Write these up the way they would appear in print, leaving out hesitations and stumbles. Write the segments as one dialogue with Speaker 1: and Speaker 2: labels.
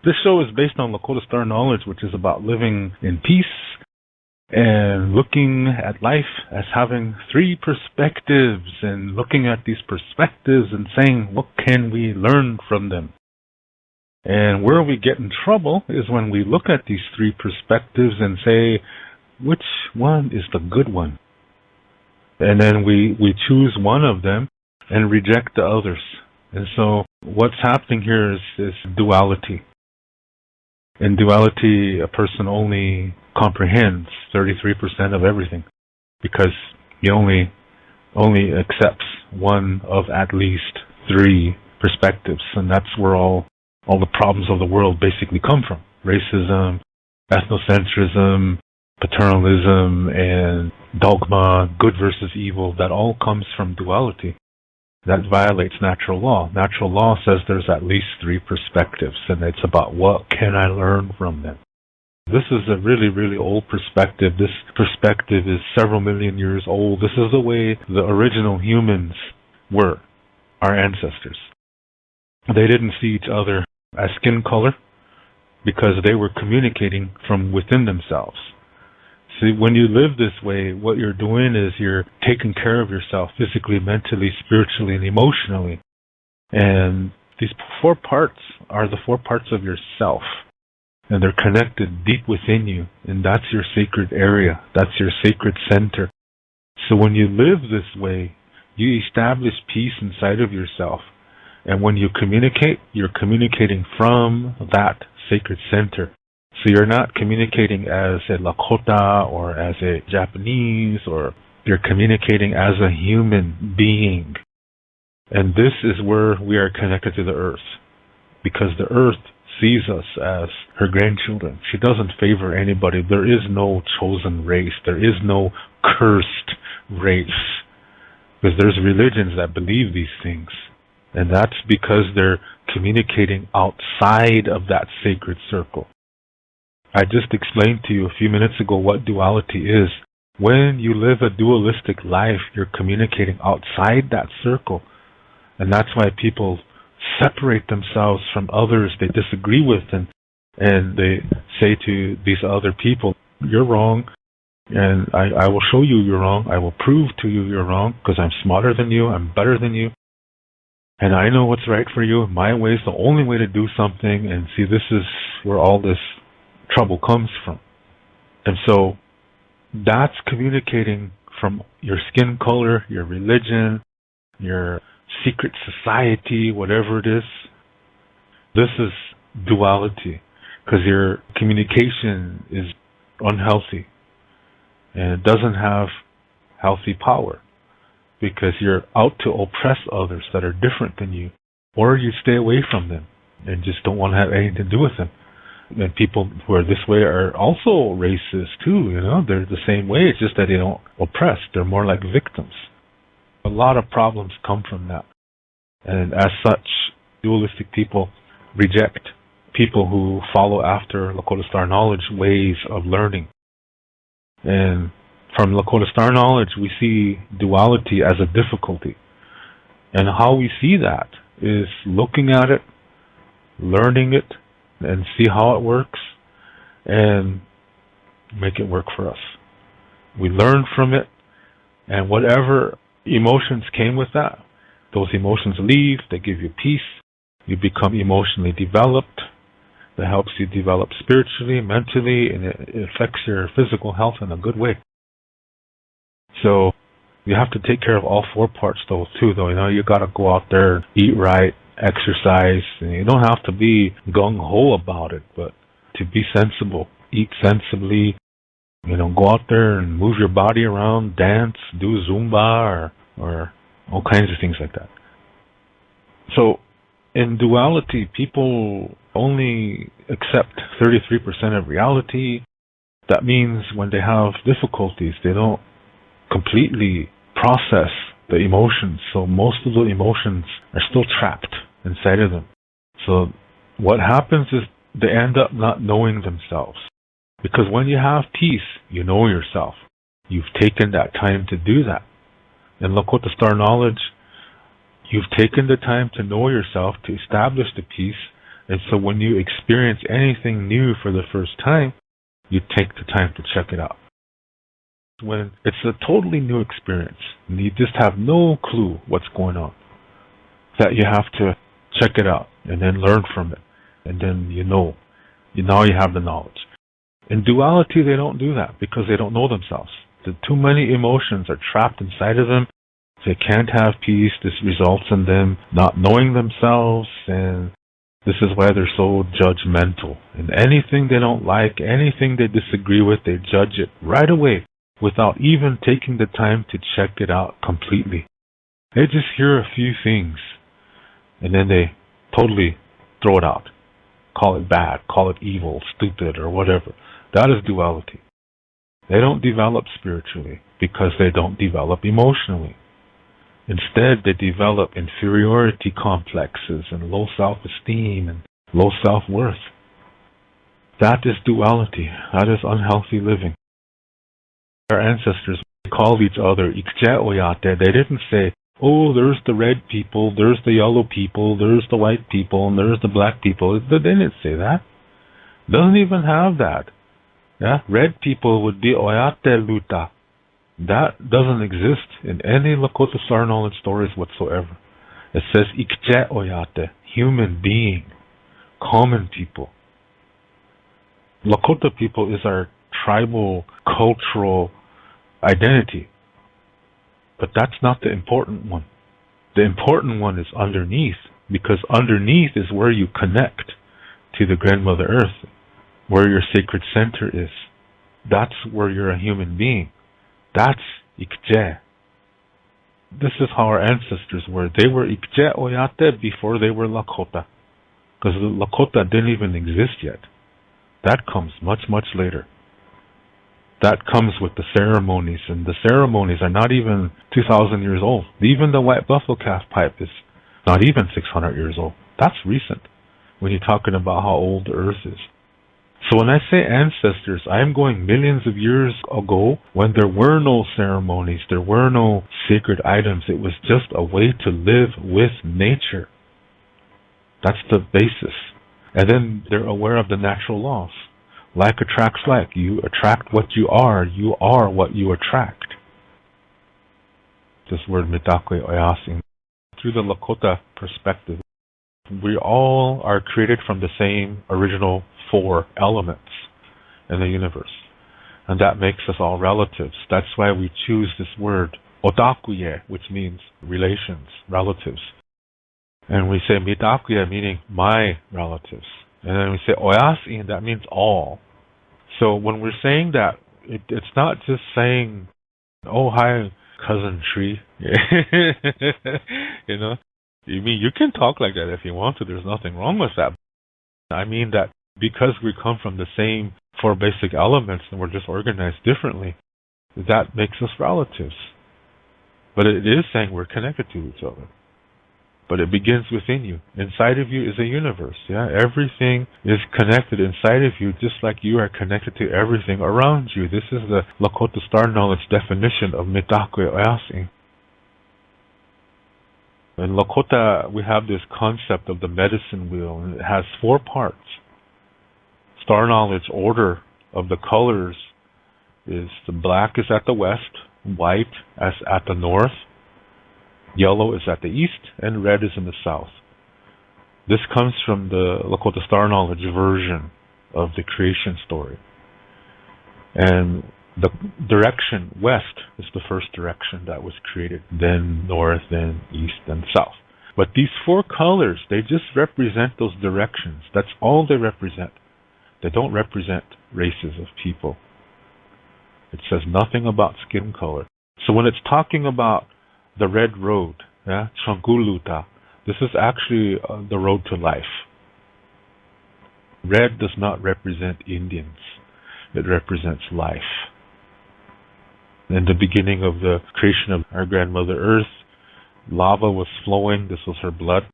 Speaker 1: This show is based on Lakota Star Knowledge, which is about living in peace and looking at life as having three perspectives, and looking at these perspectives and saying, what can we learn from them? And where we get in trouble is when we look at these three perspectives and say, which one is the good one? And then we choose one of them and reject the others. And so what's happening here is duality. In duality, a person only comprehends 33% of everything, because he only accepts one of at least three perspectives, and that's where all the problems of the world basically come from. Racism, ethnocentrism, paternalism, and dogma, good versus evil, that all comes from duality. That violates natural law. Natural law says there's at least three perspectives, and it's about what can I learn from them. This is a really, really old perspective. This perspective is several million years old. This is the way the original humans were, our ancestors. They didn't see each other as skin color because they were communicating from within themselves. See, when you live this way, what you're doing is you're taking care of yourself physically, mentally, spiritually, and emotionally. And these four parts are the four parts of yourself. And they're connected deep within you. And that's your sacred area. That's your sacred center. So when you live this way, you establish peace inside of yourself. And when you communicate, you're communicating from that sacred center. So you're not communicating as a Lakota or as a Japanese, or you're communicating as a human being. And this is where we are connected to the earth, because the earth sees us as her grandchildren. She doesn't favor anybody. There is no chosen race. There is no cursed race, because there's religions that believe these things. And that's because they're communicating outside of that sacred circle. I just explained to you a few minutes ago what duality is. When you live a dualistic life, you're communicating outside that circle. And that's why people separate themselves from others they disagree with, and they say to these other people, you're wrong, and I will show you you're wrong. I will prove to you you're wrong, because I'm smarter than you, I'm better than you, and I know what's right for you. My way is the only way to do something. And see, this is where all this trouble comes from. And so that's communicating from your skin color, your religion, your secret society, whatever it is. This is duality, because your communication is unhealthy and it doesn't have healthy power, because you're out to oppress others that are different than you, or you stay away from them and just don't want to have anything to do with them. And people who are this way are also racist too, they're the same way. It's just that they don't oppress. They're more like victims. A lot of problems come from that. And as such, dualistic people reject people who follow after Lakota Star Knowledge ways of learning. And from Lakota Star Knowledge, we see duality as a difficulty. And how we see that is looking at it, learning it, and see how it works, and make it work for us. We learn from it, and whatever emotions came with that, those emotions leave, they give you peace, you become emotionally developed, that helps you develop spiritually, mentally, and it affects your physical health in a good way. So you have to take care of all four parts though. You got to go out there, eat right, exercise, and you don't have to be gung-ho about it, but to be sensible, eat sensibly, go out there and move your body around, dance, do Zumba, or all kinds of things like that. So in duality, people only accept 33% of reality. That means when they have difficulties, they don't completely process the emotions. So most of the emotions are still trapped inside of them. So what happens is they end up not knowing themselves. Because when you have peace, you know yourself. You've taken that time to do that. In Lakota Star Knowledge, you've taken the time to know yourself, to establish the peace, And so when you experience anything new for the first time, you take the time to check it out. When it's a totally new experience, and you just have no clue what's going on, that you have to check it out and then learn from it. And then now you have the knowledge. In duality, they don't do that because they don't know themselves. Too many emotions are trapped inside of them. They can't have peace. This results in them not knowing themselves, and this is why they're so judgmental. And anything they don't like, anything they disagree with, they judge it right away without even taking the time to check it out completely. They just hear a few things, and then they totally throw it out. Call it bad, call it evil, stupid, or whatever. That is duality. They don't develop spiritually because they don't develop emotionally. Instead, they develop inferiority complexes and low self-esteem and low self-worth. That is duality. That is unhealthy living. Our ancestors called each other Ikje Oyate. They didn't say, oh, there's the red people, there's the yellow people, there's the white people, and there's the black people. They didn't say that. Doesn't even have that. Yeah, red people would be Oyate Luta. That doesn't exist in any Lakota Star Knowledge stories whatsoever. It says Ikje Oyate, human being, common people. Lakota people is our tribal, cultural identity. But that's not the important one. The important one is underneath, because underneath is where you connect to the Grandmother Earth, where your sacred center is. That's where you're a human being. That's Ikje. This is how our ancestors were. They were Ikje Oyate before they were Lakota. Because Lakota didn't even exist yet. That comes much, much later. That comes with the ceremonies, and the ceremonies are not even 2,000 years old. Even the white buffalo calf pipe is not even 600 years old. That's recent when you're talking about how old the earth is. So when I say ancestors, I'm going millions of years ago when there were no ceremonies, there were no sacred items. It was just a way to live with nature. That's the basis. And then they're aware of the natural laws. Like attracts like. You attract what you are what you attract. This word Midakwe Oyasing. Through the Lakota perspective, we all are created from the same original 4 elements in the universe. And that makes us all relatives. That's why we choose this word Odakuye, which means relations, relatives. And we say Midakuye, meaning my relatives. And then we say Oyasi, that means all. So when we're saying that, it's not just saying, oh, hi, cousin tree. You know, you can talk like that if you want to. There's nothing wrong with that. I mean that because we come from the same 4 basic elements and we're just organized differently, that makes us relatives. But it is saying we're connected to each other. But it begins within you. Inside of you is a universe. Yeah, everything is connected inside of you, just like you are connected to everything around you. This is the Lakota Star Knowledge definition of Mitakwe Oyasi. In Lakota, we have this concept of the medicine wheel, and it has 4 parts. Star Knowledge order of the colors is the black is at the west, white is at the north, yellow is at the east, and red is in the south. This comes from the Lakota Star Knowledge version of the creation story. And the direction west is the first direction that was created, then north, then east, then south. But these 4 colors, they just represent those directions. That's all they represent. They don't represent races of people. It says nothing about skin color. So when it's talking about the red road, yeah, Changuluta, this is actually the road to life. Red does not represent Indians. It represents life. In the beginning of the creation of our grandmother Earth, lava was flowing. This was her blood.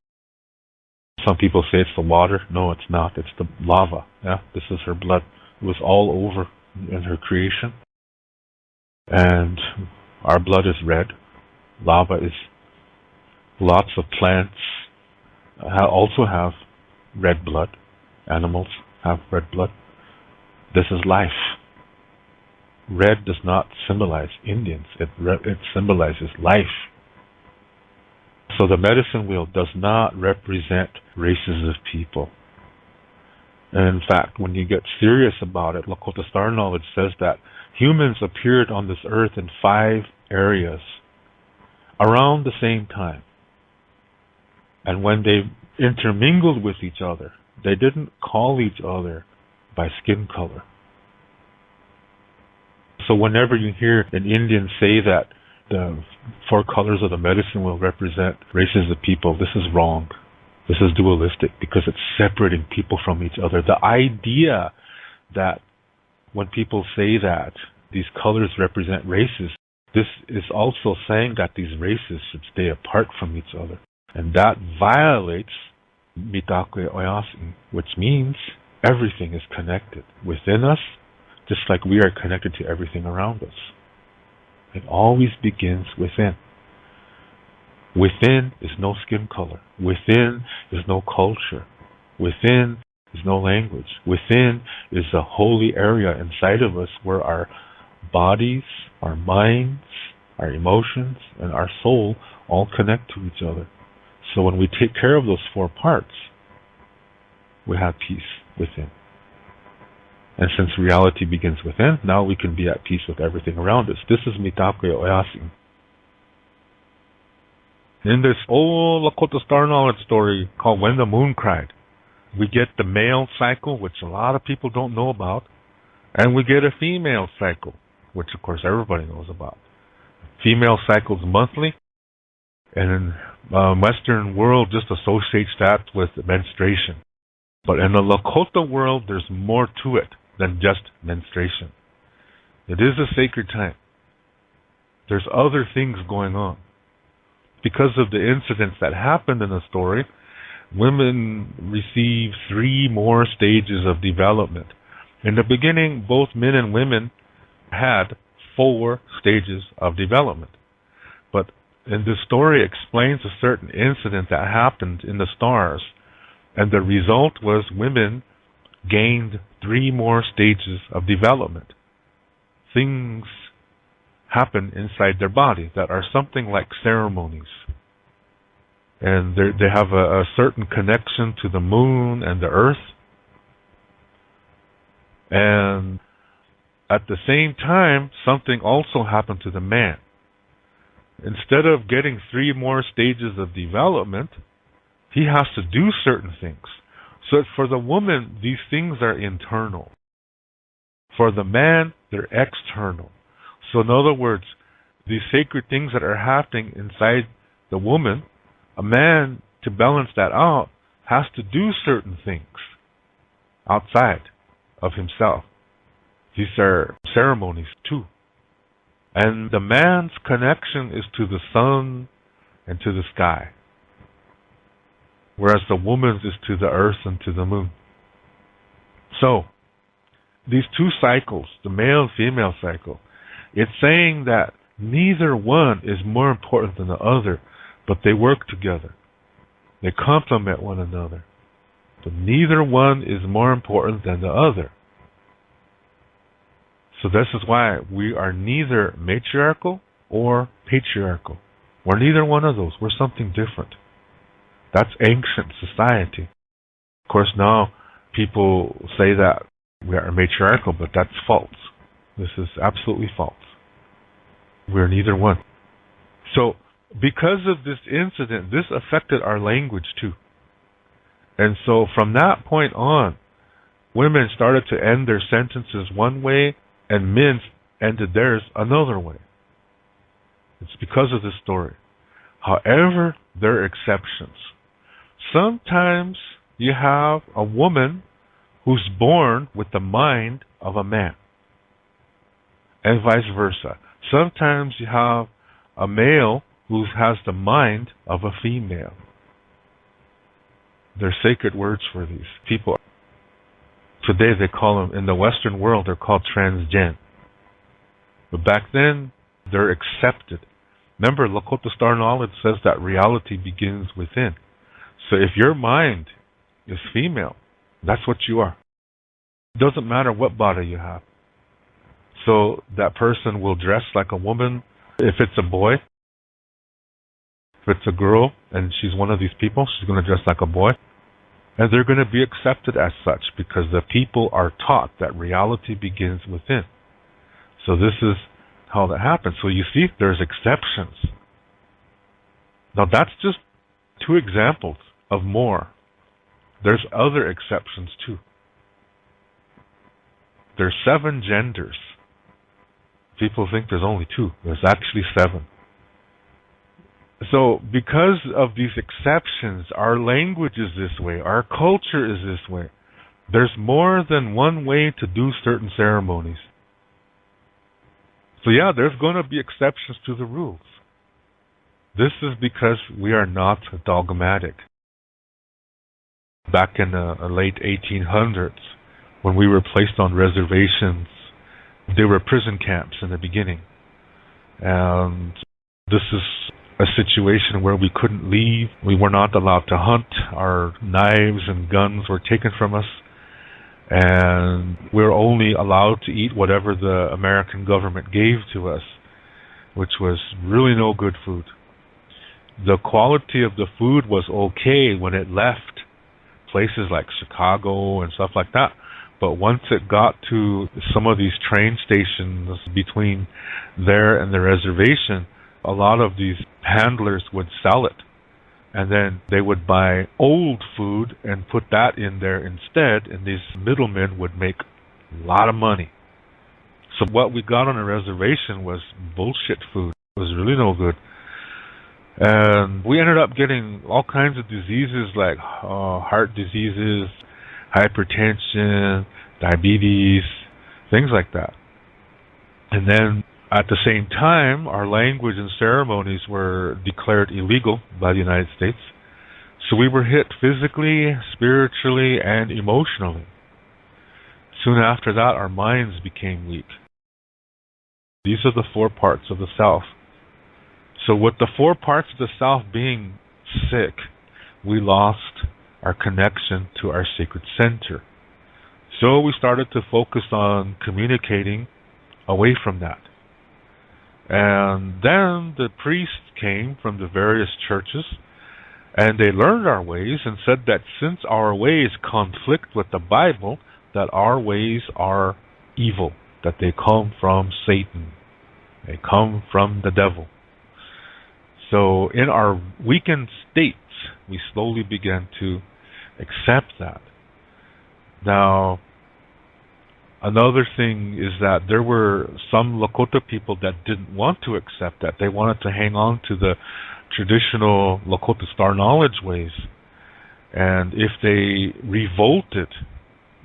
Speaker 1: Some people say it's the water. No, it's not. It's the lava. Yeah, this is her blood. It was all over in her creation. And our blood is red. Lava is lots of plants also have red blood. Animals have red blood. This is life. Red does not symbolize Indians. It symbolizes life. So the medicine wheel does not represent races of people. And in fact, when you get serious about it, Lakota Star Knowledge says that humans appeared on this earth in 5 areas around the same time. And when they intermingled with each other, they didn't call each other by skin color. So whenever you hear an Indian say that the 4 colors of the medicine will represent races of people, this is wrong. This is dualistic because it's separating people from each other. The idea that when people say that these colors represent races, this is also saying that these races should stay apart from each other. And that violates Mitakuye-Oyasin, which means everything is connected within us, just like we are connected to everything around us. It always begins within. Within is no skin color. Within is no culture. Within is no language. Within is a holy area inside of us where our bodies, our minds, our emotions, and our soul all connect to each other. So when we take care of those 4 parts, we have peace within. And since reality begins within, now we can be at peace with everything around us. This is Mitakuye-Oyasin. In this old Lakota Star Knowledge story called When the Moon Cried, we get the male cycle, which a lot of people don't know about, and we get a female cycle, which of course everybody knows about. Female cycle's monthly, and in Western world just associates that with menstruation. But in the Lakota world, there's more to it than just menstruation. It is a sacred time. There's other things going on. Because of the incidents that happened in the story, women receive 3 more stages of development. In the beginning, both men and women had 4 stages of development. But in this story explains a certain incident that happened in the stars, and the result was women gained 3 more stages of development. Things happen inside their body that are something like ceremonies. And they have a certain connection to the moon and the earth. And at the same time, something also happened to the man. Instead of getting 3 more stages of development, he has to do certain things. So for the woman, these things are internal. For the man, they're external. So in other words, these sacred things that are happening inside the woman, a man, to balance that out, has to do certain things outside of himself. These are ceremonies too. And the man's connection is to the sun and to the sky, whereas the woman's is to the earth and to the moon. So, these 2 cycles, the male and female cycle, it's saying that neither one is more important than the other, but they work together. They complement one another. But neither one is more important than the other. So this is why we are neither matriarchal or patriarchal. We're neither one of those. We're something different. That's ancient society. Of course, now people say that we are matriarchal, but that's false. This is absolutely false. We're neither one. So, because of this incident, this affected our language too. And so from that point on, women started to end their sentences one way, and men ended theirs another way. It's because of this story. However, there are exceptions. Sometimes you have a woman who's born with the mind of a man, and vice versa. Sometimes you have a male who has the mind of a female. They're sacred words for these people. Today they call them, in the Western world, they're called transgen. But back then, they're accepted. Remember, Lakota Star Knowledge says that reality begins within. So if your mind is female. That's what you are. It doesn't matter what body you have. So that person will dress like a woman if it's a boy. If it's a girl and she's one of these people, she's going to dress like a boy. And they're going to be accepted as such because the people are taught that reality begins within. So this is how that happens. So you see, there's exceptions. Now that's just 2 examples of more. There's other exceptions too. There's 7 genders. People think there's only 2. There's actually 7. So because of these exceptions, our language is this way, our culture is this way. There's more than one way to do certain ceremonies. So yeah, there's going to be exceptions to the rules. This is because we are not dogmatic. Back in the late 1800s, when we were placed on reservations, there were prison camps in the beginning. And this is a situation where we couldn't leave. We were not allowed to hunt. Our knives and guns were taken from us. And we were only allowed to eat whatever the American government gave to us, which was really no good food. The quality of the food was okay when it left places like Chicago and stuff like that. But once it got to some of these train stations between there and the reservation, a lot of these handlers would sell it. And then they would buy old food and put that in there instead, and these middlemen would make a lot of money. So what we got on a reservation was bullshit food. It was really no good. And we ended up getting all kinds of diseases like heart diseases, hypertension, diabetes, things like that. And then at the same time, our language and ceremonies were declared illegal by the United States. So we were hit physically, spiritually, and emotionally. Soon after that, our minds became weak. These are the 4 parts of the self. So with the 4 parts of the self being sick, we lost our connection to our sacred center. So we started to focus on communicating away from that. And then the priests came from the various churches, and they learned our ways and said that since our ways conflict with the Bible, that our ways are evil, that they come from Satan. They come from the devil. So in our weakened states, we slowly began to accept that. Now, another thing is that there were some Lakota people that didn't want to accept that. They wanted to hang on to the traditional Lakota star knowledge ways. And if they revolted,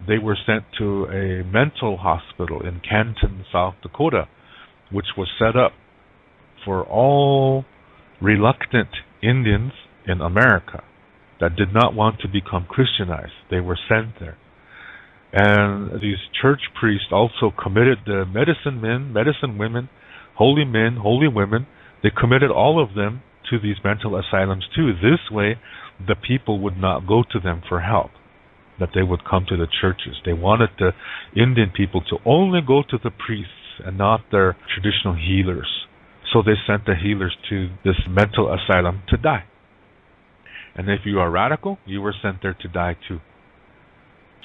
Speaker 1: they were sent to a mental hospital in Canton, South Dakota, which was set up for all reluctant Indians in America that did not want to become Christianized. They were sent there. And these church priests also committed the medicine men, medicine women, holy men, holy women. They committed all of them to these mental asylums too. This way, the people would not go to them for help, that they would come to the churches. They wanted the Indian people to only go to the priests and not their traditional healers. So they sent the healers to this mental asylum to die. And if you are radical, you were sent there to die too.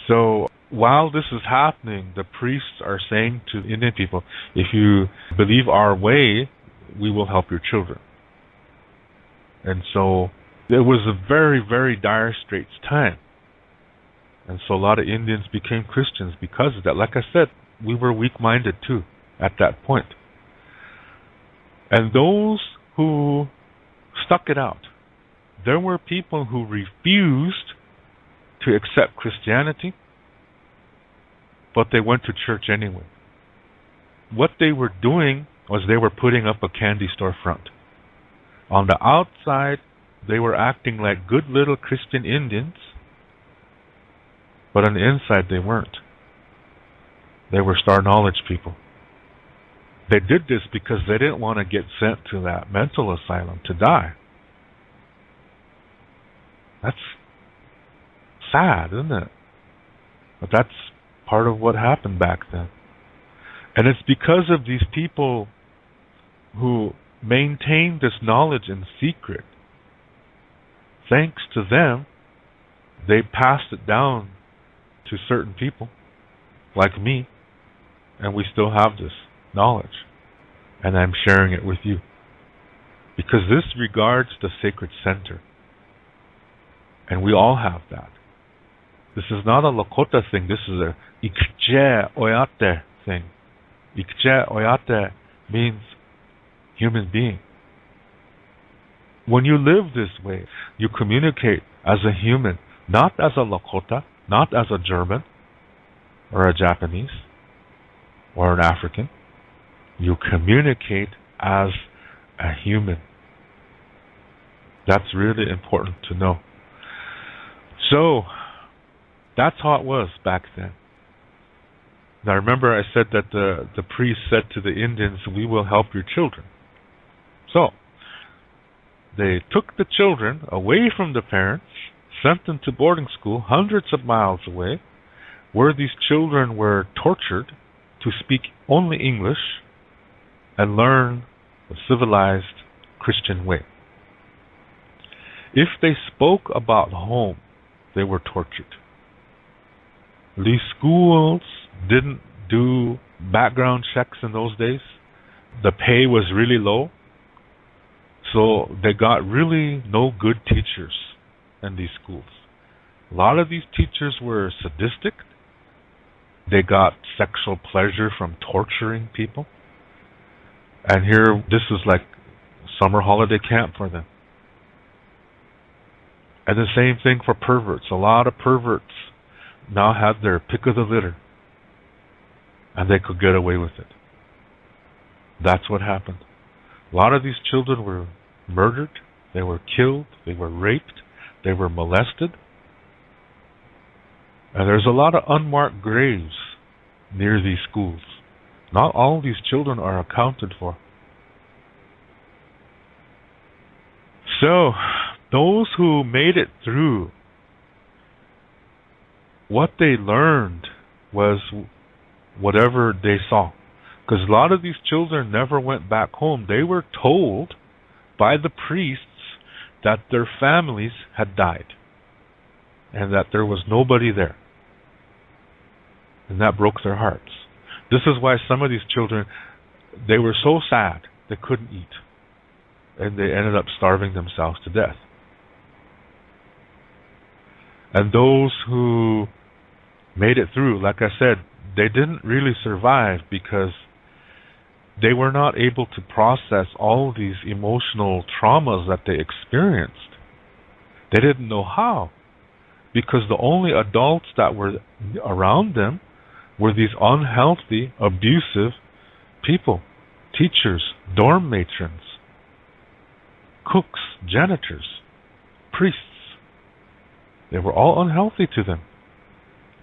Speaker 1: So while this is happening, the priests are saying to Indian people, if you believe our way, we will help your children. And so it was a very, very dire straits time. And so a lot of Indians became Christians because of that. Like I said, we were weak-minded too at that point. And those who stuck it out, there were people who refused to accept Christianity, but they went to church anyway. What they were doing was they were putting up a candy store front. On the outside, they were acting like good little Christian Indians, but on the inside they weren't. They were star knowledge people. They did this because they didn't want to get sent to that mental asylum to die. That's sad, isn't it? But that's part of what happened back then. And it's because of these people who maintained this knowledge in secret. Thanks to them, they passed it down to certain people, like me, and we still have this knowledge. And I'm sharing it with you. Because this regards the sacred center. And we all have that. This is not a Lakota thing, this is a Ikje Oyate thing. Ikje Oyate means human being. When you live this way, you communicate as a human, not as a Lakota, not as a German, or a Japanese, or an African. You communicate as a human. That's really important to know. So, that's how it was back then. Now remember I said that the priest said to the Indians, we will help your children. So, they took the children away from the parents, sent them to boarding school hundreds of miles away, where these children were tortured to speak only English and learn the civilized Christian way. If they spoke about home, they were tortured. These schools didn't do background checks in those days. The pay was really low. So they got really no good teachers in these schools. A lot of these teachers were sadistic. They got sexual pleasure from torturing people. And here, this is like summer holiday camp for them. And the same thing for perverts. A lot of perverts now had their pick of the litter. And they could get away with it. That's what happened. A lot of these children were murdered. They were killed. They were raped. They were molested. And there's a lot of unmarked graves near these schools. Not all these children are accounted for. So, those who made it through, what they learned was whatever they saw. Because a lot of these children never went back home. They were told by the priests that their families had died and that there was nobody there. And that broke their hearts. This is why some of these children, they were so sad they couldn't eat. And they ended up starving themselves to death. And those who made it through, like I said, they didn't really survive because they were not able to process all these emotional traumas that they experienced. They didn't know how, because the only adults that were around them were these unhealthy, abusive people, teachers, dorm matrons, cooks, janitors, priests. They were all unhealthy to them.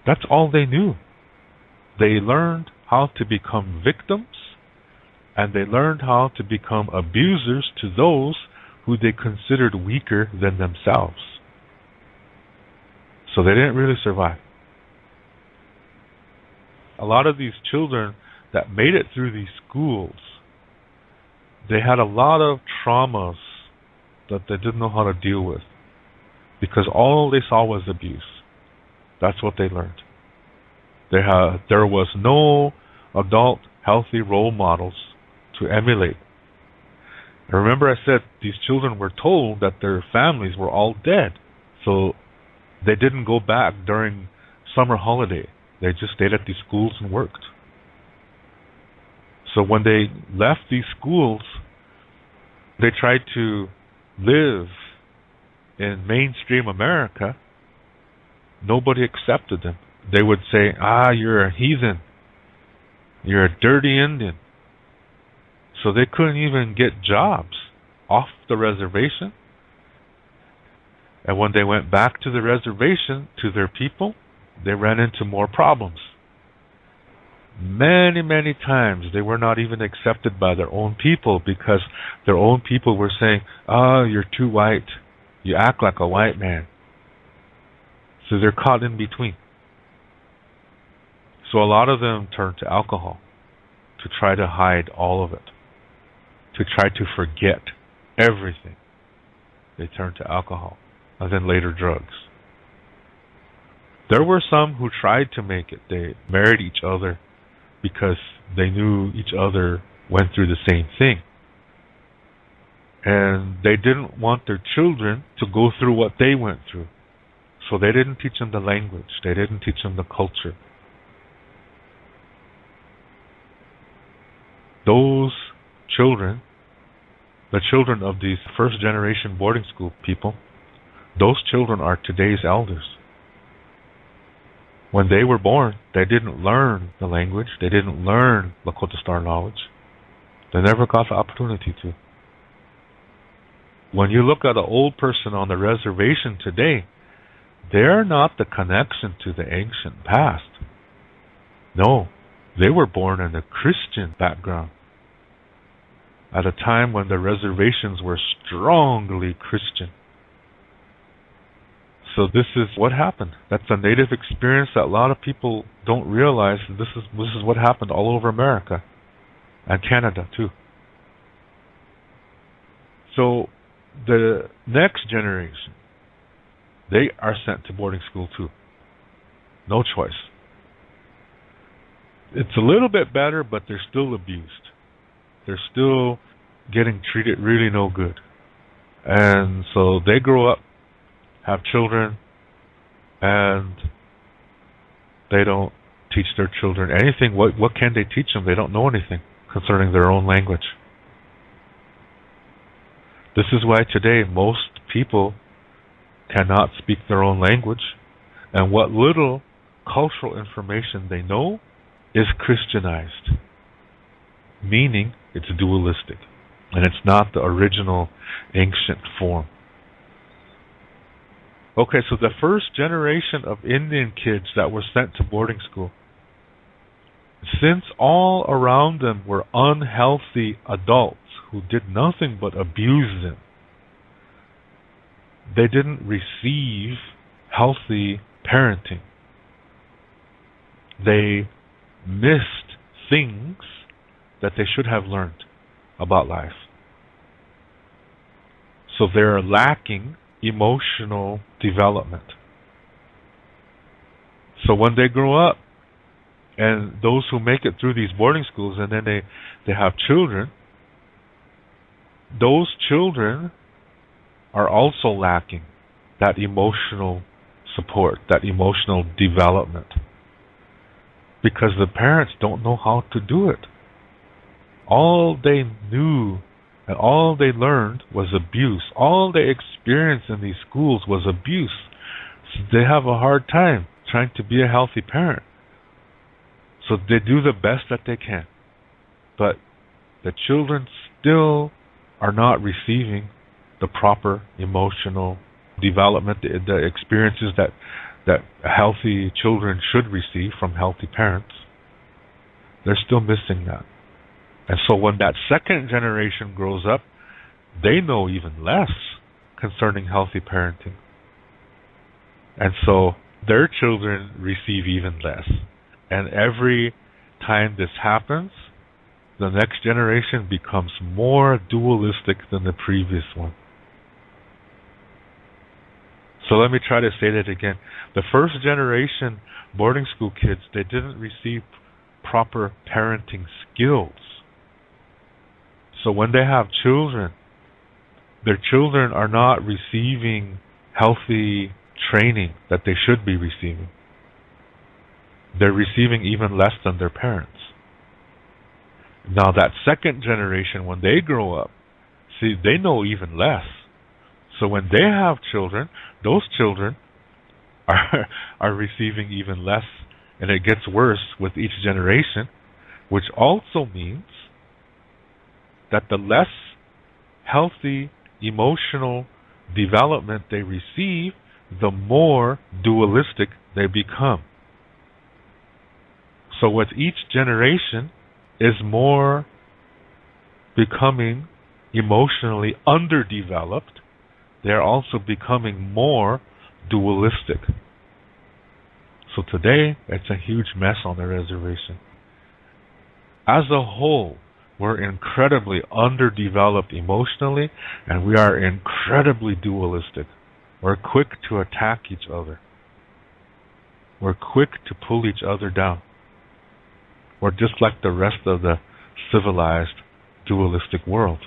Speaker 1: That's all they knew. They learned how to become victims, and they learned how to become abusers to those who they considered weaker than themselves. So they didn't really survive. A lot of these children that made it through these schools, they had a lot of traumas that they didn't know how to deal with, because all they saw was abuse. That's what they learned. There was no adult healthy role models to emulate. And remember I said these children were told that their families were all dead, so they didn't go back during summer holiday. They just stayed at these schools and worked. So when they left these schools, they tried to live in mainstream America. Nobody accepted them. They would say, you're a heathen. You're a dirty Indian. So they couldn't even get jobs off the reservation. And when they went back to the reservation, to their people, they ran into more problems. Many, many times they were not even accepted by their own people, because their own people were saying, you're too white. You act like a white man. So they're caught in between. So a lot of them turn to alcohol to try to hide all of it, to try to forget everything. They turn to alcohol and then later drugs. There were some who tried to make it. They married each other because they knew each other went through the same thing. And they didn't want their children to go through what they went through. So they didn't teach them the language. They didn't teach them the culture. Those children, the children of these first generation boarding school people, those children are today's elders. When they were born, they didn't learn the language. They didn't learn Lakota Star knowledge. They never got the opportunity to. When you look at an old person on the reservation today, they're not the connection to the ancient past. No, they were born in a Christian background at a time when the reservations were strongly Christian. So this is what happened. That's a native experience that a lot of people don't realize. This is what happened all over America and Canada too. So the next generation, they are sent to boarding school too. No choice. It's a little bit better, but they're still abused. They're still getting treated really no good. And so they grow up, have children, and they don't teach their children anything. What can they teach them? They don't know anything concerning their own language. This is why today most people cannot speak their own language, and what little cultural information they know is Christianized, meaning it's dualistic, and it's not the original ancient form. Okay, so the first generation of Indian kids that were sent to boarding school, since all around them were unhealthy adults who did nothing but abuse them, they didn't receive healthy parenting. They missed things that they should have learned about life. So they're lacking emotional development. So when they grow up, and those who make it through these boarding schools and then they have children, those children are also lacking that emotional support, that emotional development, because the parents don't know how to do it. All they knew and all they learned was abuse. All they experienced in these schools was abuse. So they have a hard time trying to be a healthy parent. So they do the best that they can. But the children still are not receiving the proper emotional development, the experiences that healthy children should receive from healthy parents. They're still missing that. And so when that second generation grows up, they know even less concerning healthy parenting. And so their children receive even less. And every time this happens, the next generation becomes more dualistic than the previous one. So let me try to say that again. The first generation boarding school kids, they didn't receive proper parenting skills. So when they have children, their children are not receiving healthy training that they should be receiving. They're receiving even less than their parents. Now that second generation, when they grow up, see, they know even less. So when they have children, those children are receiving even less, and it gets worse with each generation, which also means that the less healthy emotional development they receive, the more dualistic they become. So with each generation is more becoming emotionally underdeveloped, they're also becoming more dualistic. So today, it's a huge mess on the reservation. As a whole, we're incredibly underdeveloped emotionally, and we are incredibly dualistic. We're quick to attack each other. We're quick to pull each other down. We're just like the rest of the civilized, dualistic world.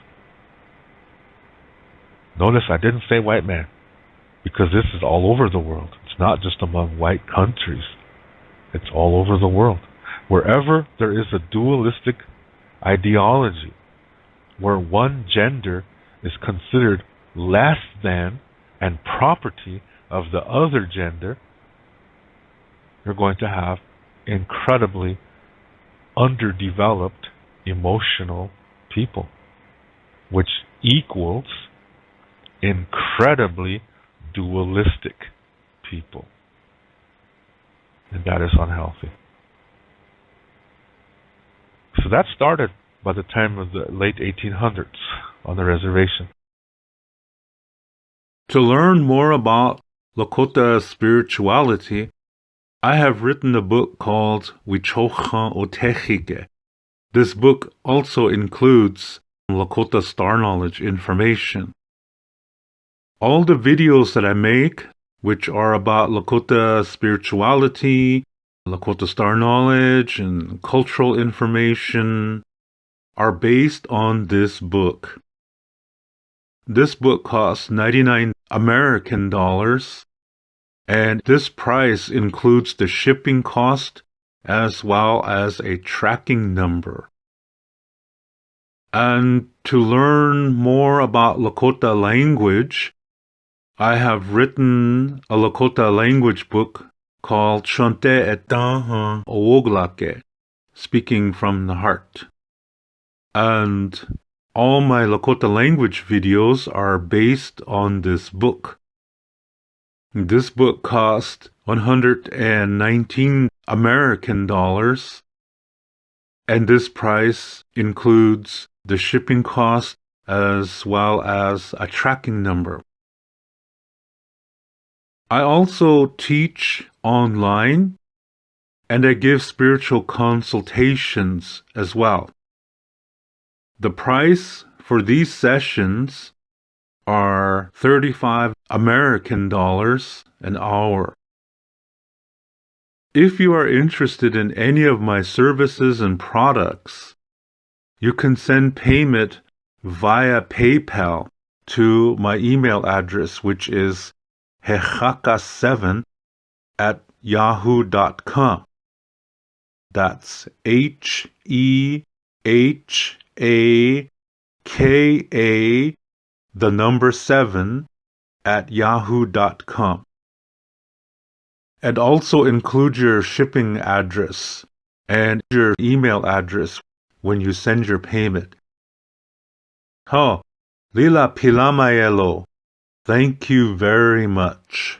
Speaker 1: Notice I didn't say white man, because this is all over the world. It's not just among white countries. It's all over the world. Wherever there is a dualistic ideology, where one gender is considered less than and property of the other gender, you're going to have incredibly underdeveloped emotional people, which equals incredibly dualistic people. And that is unhealthy. So that started by the time of the late 1800s on the reservation. To learn more about Lakota spirituality, I have written a book called Wicoh'an. This book also includes Lakota star knowledge information. All the videos that I make, which are about Lakota spirituality, Lakota star knowledge, and cultural information, are based on this book. This book costs 99 American dollars, and this price includes the shipping cost as well as a tracking number. And to learn more about Lakota language, I have written a Lakota language book called Shonte Etaha Owoglake, Speaking from the Heart. And all my Lakota language videos are based on this book. This book cost 119 American dollars, and this price includes the shipping cost as well as a tracking number. I also teach online, and I give spiritual consultations as well. The price for these sessions are 35 American dollars an hour. If you are interested in any of my services and products, you can send payment via PayPal to my email address, which is hehaka7@yahoo.com. That's HEHAKA, the number 7@yahoo.com. And also include your shipping address and your email address when you send your payment. Lila Pilamayelo. Thank you very much.